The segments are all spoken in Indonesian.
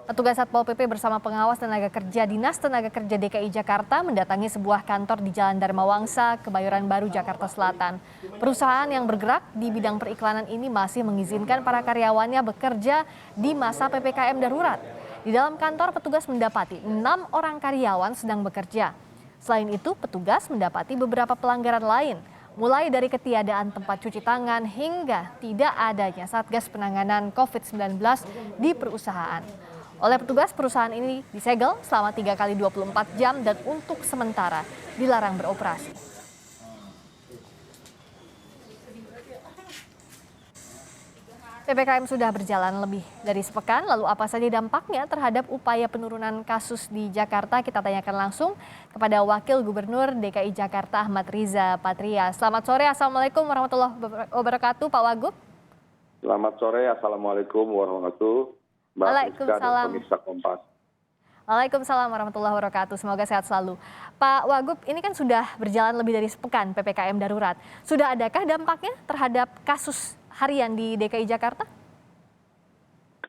Petugas Satpol PP bersama pengawas tenaga kerja Dinas Tenaga Kerja DKI Jakarta mendatangi sebuah kantor di Jalan Dharma Wangsa, Kebayoran Baru, Jakarta Selatan. Perusahaan yang bergerak di bidang periklanan ini masih mengizinkan para karyawannya bekerja di masa PPKM darurat. Di dalam kantor, petugas mendapati 6 orang karyawan sedang bekerja. Selain itu, petugas mendapati beberapa pelanggaran lain, mulai dari ketiadaan tempat cuci tangan hingga tidak adanya Satgas Penanganan COVID-19 di perusahaan. Oleh petugas, perusahaan ini disegel selama 3 kali 24 jam dan untuk sementara dilarang beroperasi. PPKM sudah berjalan lebih dari sepekan, lalu apa saja dampaknya terhadap upaya penurunan kasus di Jakarta? Kita tanyakan langsung kepada Wakil Gubernur DKI Jakarta Ahmad Riza Patria. Selamat sore, Assalamualaikum warahmatullahi wabarakatuh, Pak Wagub. Selamat sore, Assalamualaikum warahmatullahi wabarakatuh. Waalaikumsalam. Kompas. Waalaikumsalam warahmatullahi wabarakatuh. Semoga sehat selalu. Pak Wagub, ini kan sudah berjalan lebih dari sepekan PPKM darurat. Sudah adakah dampaknya terhadap kasus harian di DKI Jakarta?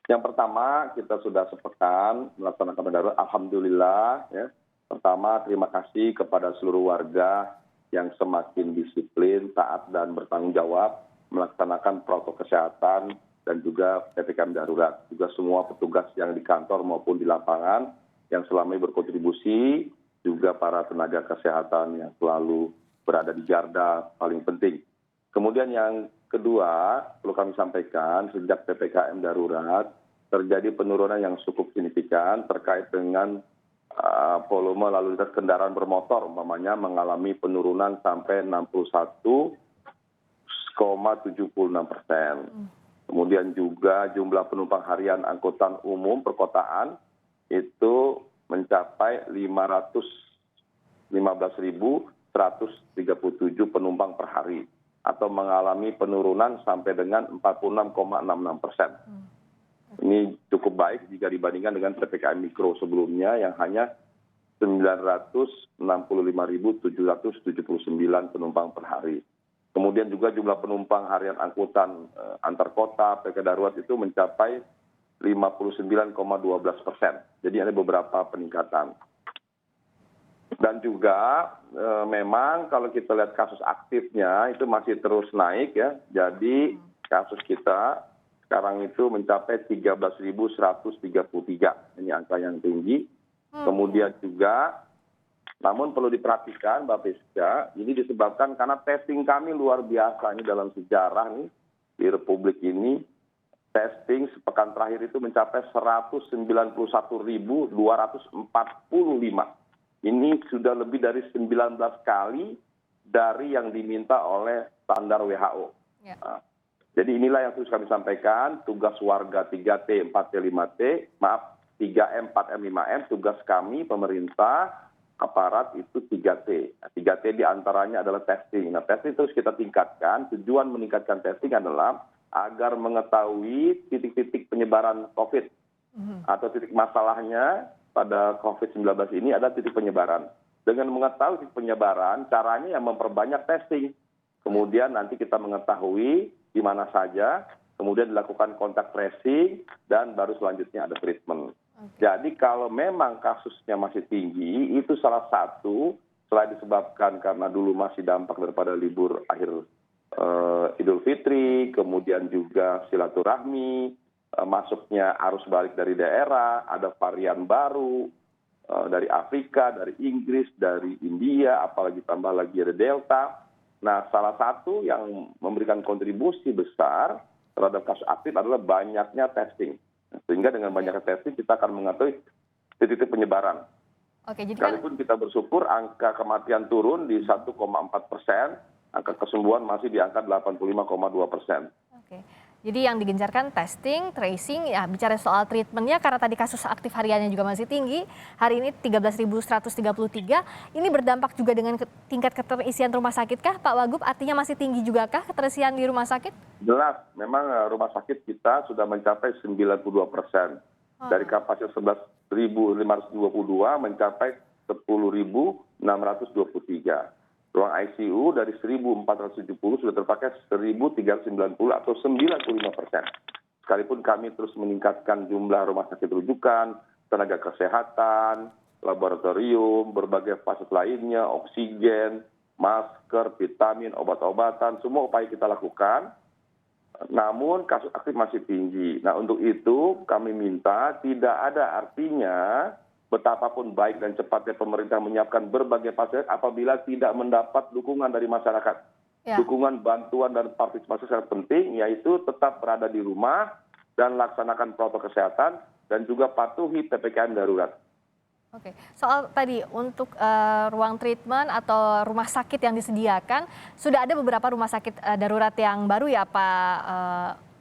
Yang pertama, kita sudah sepekan melaksanakan darurat. Alhamdulillah. Ya. Pertama, terima kasih kepada seluruh warga yang semakin disiplin, taat, dan bertanggung jawab melaksanakan protokol kesehatan dan juga PPKM darurat. Juga semua petugas yang di kantor maupun di lapangan yang selama ini berkontribusi, juga para tenaga kesehatan yang selalu berada di garda paling penting. Kemudian yang kedua, perlu kami sampaikan, sejak PPKM darurat terjadi penurunan yang cukup signifikan terkait dengan volume lalu lintas kendaraan bermotor, umpamanya mengalami penurunan sampai 61,76%. Kemudian juga jumlah penumpang harian angkutan umum perkotaan itu mencapai 515.137 penumpang per hari atau mengalami penurunan sampai dengan 46,66%. Ini cukup baik jika dibandingkan dengan PPKM Mikro sebelumnya yang hanya 965.779 penumpang per hari. Kemudian juga jumlah penumpang harian angkutan antar kota PPKM darurat itu mencapai 59,12%. Jadi ada beberapa peningkatan. Dan juga memang kalau kita lihat kasus aktifnya itu masih terus naik ya. Jadi kasus kita sekarang itu mencapai 13.133. Ini angka yang tinggi. Kemudian juga, namun perlu diperhatikan Mbak Priska, ini disebabkan karena testing kami luar biasa ini dalam sejarah nih di Republik ini. Testing sepekan terakhir itu mencapai 191.245. Ini sudah lebih dari 19 kali dari yang diminta oleh standar WHO. Ya. Nah, jadi inilah yang terus kami sampaikan, tugas warga 3T, 4T, 5T, maaf 3M, 4M, 5M, tugas kami pemerintah, aparat itu 3T. 3T diantaranya adalah testing. Nah testing terus kita tingkatkan, tujuan meningkatkan testing adalah agar mengetahui titik-titik penyebaran COVID atau titik masalahnya pada COVID-19 ini ada titik penyebaran. Dengan mengetahui titik penyebaran, caranya yang memperbanyak testing. Kemudian nanti kita mengetahui di mana saja, kemudian dilakukan kontak tracing, dan baru selanjutnya ada treatment. Jadi kalau memang kasusnya masih tinggi, itu salah satu selain disebabkan karena dulu masih dampak daripada libur akhir Idul Fitri, kemudian juga silaturahmi, masuknya arus balik dari daerah, ada varian baru dari Afrika, dari Inggris, dari India, apalagi tambah lagi ada Delta. Nah, salah satu yang memberikan kontribusi besar terhadap kasus aktif adalah banyaknya testing. Sehingga dengan banyaknya testing kita akan mengetahui titik penyebaran. Oke, jadi sekalipun kita bersyukur angka kematian turun di 1,4%, angka kesembuhan masih di angka 85,2%. Oke. Jadi yang digencarkan testing, tracing, ya bicara soal treatmentnya karena tadi kasus aktif hariannya juga masih tinggi. Hari ini 13.133, ini berdampak juga dengan tingkat keterisian rumah sakit kah Pak Wagub? Artinya masih tinggi juga kah keterisian di rumah sakit? Jelas, memang rumah sakit kita sudah mencapai 92%. Dari kapasitas 11.522 mencapai 10.623. Ruang ICU dari 1.470 sudah terpakai 1.390 atau 95%. sekalipun kami terus meningkatkan jumlah rumah sakit rujukan, tenaga kesehatan, laboratorium, berbagai fasilitas lainnya, oksigen, masker, vitamin, obat-obatan, semua upaya kita lakukan. Namun kasus aktif masih tinggi. Nah, untuk itu kami minta tidak ada artinya betapapun baik dan cepatnya pemerintah menyiapkan berbagai fasilitas apabila tidak mendapat dukungan dari masyarakat. Ya. Dukungan, bantuan, dan partisipasi sangat penting, yaitu tetap berada di rumah dan laksanakan protokol kesehatan dan juga patuhi PPKM darurat. Oke, soal tadi untuk ruang treatment atau rumah sakit yang disediakan, sudah ada beberapa rumah sakit darurat yang baru ya Pak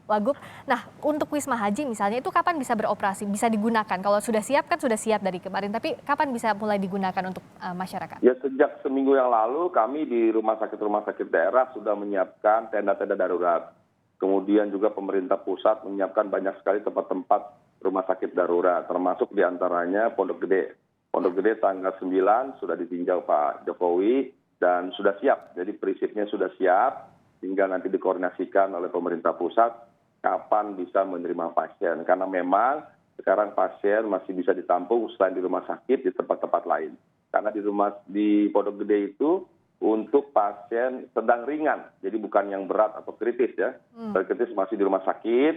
Wagub. Nah, untuk Wisma Haji misalnya itu kapan bisa beroperasi, bisa digunakan? Kalau sudah siap kan sudah siap dari kemarin, tapi kapan bisa mulai digunakan untuk masyarakat? Ya, sejak seminggu yang lalu kami di rumah sakit daerah sudah menyiapkan tenda-tenda darurat. Kemudian juga pemerintah pusat menyiapkan banyak sekali tempat-tempat rumah sakit darurat, termasuk diantaranya Pondok Gede. Pondok Gede tanggal 9 sudah ditinjau Pak Jokowi dan sudah siap. Jadi prinsipnya sudah siap, tinggal nanti dikoordinasikan oleh pemerintah pusat kapan bisa menerima pasien. Karena memang sekarang pasien masih bisa ditampung selain di rumah sakit di tempat-tempat lain. Karena di Pondok Gede itu untuk pasien sedang ringan, jadi bukan yang berat atau kritis ya. Kritis masih di rumah sakit,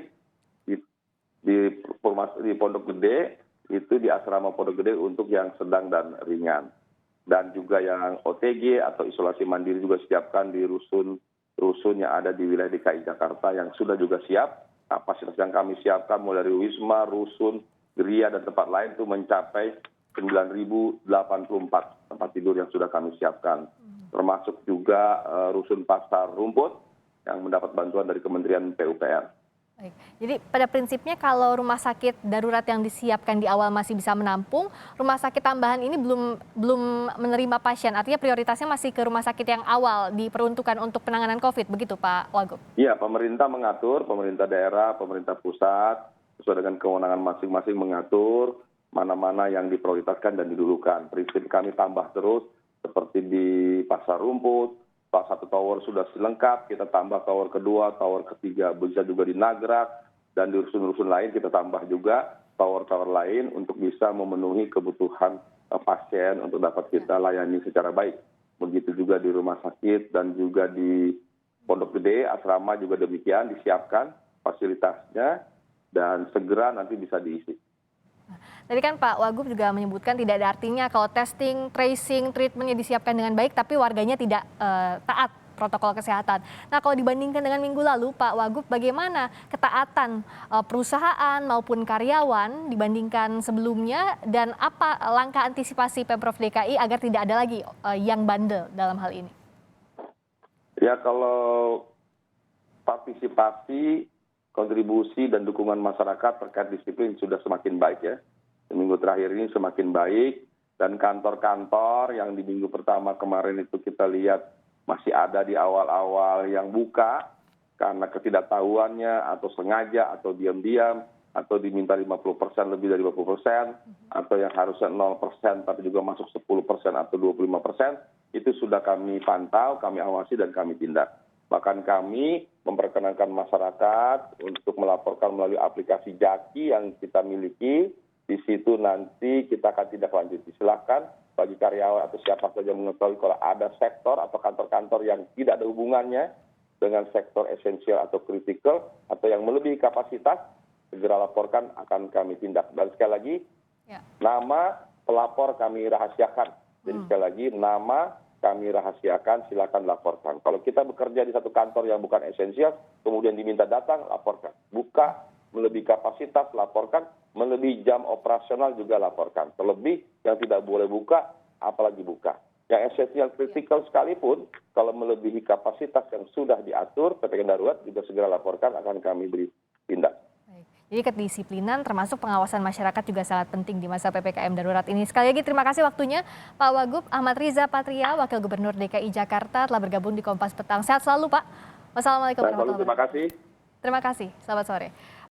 di Pondok Gede, itu di asrama Pondok Gede untuk yang sedang dan ringan. Dan juga yang OTG atau isolasi mandiri juga siapkan di rusun yang ada di wilayah DKI Jakarta yang sudah juga siap. Kapasitas yang kami siapkan mulai dari Wisma, rusun, geria, dan tempat lain itu mencapai 9.084 tempat tidur yang sudah kami siapkan. Termasuk juga rusun Pasar Rumput yang mendapat bantuan dari Kementerian PUPR. Baik. Jadi pada prinsipnya kalau rumah sakit darurat yang disiapkan di awal masih bisa menampung, rumah sakit tambahan ini belum menerima pasien. Artinya prioritasnya masih ke rumah sakit yang awal diperuntukkan untuk penanganan COVID, begitu Pak Wagub? Iya, pemerintah mengatur, pemerintah daerah, pemerintah pusat, sesuai dengan kewenangan masing-masing mengatur mana-mana yang diprioritaskan dan didulukan. Prinsip kami tambah terus, seperti di Pasar Rumput, Pak satu tower sudah lengkap, kita tambah tower kedua, tower ketiga, bisa juga di Nagrak, dan di rusun-rusun lain kita tambah juga tower-tower lain untuk bisa memenuhi kebutuhan pasien untuk dapat kita layani secara baik. Begitu juga di rumah sakit dan juga di Pondok Gede, asrama juga demikian disiapkan fasilitasnya dan segera nanti bisa diisi. Tadi kan Pak Wagub juga menyebutkan tidak ada artinya kalau testing, tracing, treatmentnya disiapkan dengan baik, tapi warganya tidak taat protokol kesehatan. Nah, kalau dibandingkan dengan minggu lalu, Pak Wagub, bagaimana ketaatan perusahaan maupun karyawan dibandingkan sebelumnya, dan apa langkah antisipasi Pemprov DKI agar tidak ada lagi yang bandel dalam hal ini? Ya, kalau partisipasi, kontribusi, dan dukungan masyarakat terkait disiplin sudah semakin baik ya. Minggu terakhir ini semakin baik, dan kantor-kantor yang di minggu pertama kemarin itu kita lihat masih ada di awal-awal yang buka karena ketidaktahuannya atau sengaja atau diam-diam atau diminta 50% lebih dari 50% atau yang harusnya 0% tapi juga masuk 10% atau 25%, itu sudah kami pantau, kami awasi, dan kami tindak. Bahkan kami memperkenankan masyarakat untuk melaporkan melalui aplikasi Jaki yang kita miliki. Di situ nanti kita akan tindak lanjuti. Silakan bagi karyawan atau siapa saja mengetahui kalau ada sektor atau kantor-kantor yang tidak ada hubungannya dengan sektor esensial atau kritikal atau yang melebihi kapasitas, segera laporkan, akan kami tindak. Dan sekali lagi, nama pelapor kami rahasiakan. Jadi sekali lagi, nama kami rahasiakan, silakan laporkan. Kalau kita bekerja di satu kantor yang bukan esensial, kemudian diminta datang, laporkan. Buka melebihi kapasitas, laporkan. Melebihi jam operasional juga laporkan. Terlebih yang tidak boleh buka, apalagi buka. Yang esensial kritikal sekalipun, kalau melebihi kapasitas yang sudah diatur, PPKM darurat juga segera laporkan, akan kami beri tindak. Jadi kedisiplinan termasuk pengawasan masyarakat juga sangat penting di masa PPKM darurat ini. Sekali lagi terima kasih waktunya Pak Wagub Ahmad Riza Patria, Wakil Gubernur DKI Jakarta, telah bergabung di Kompas Petang. Sehat selalu Pak. Wassalamualaikum warahmatullahi wabarakatuh. Terima kasih. Terima kasih, selamat sore.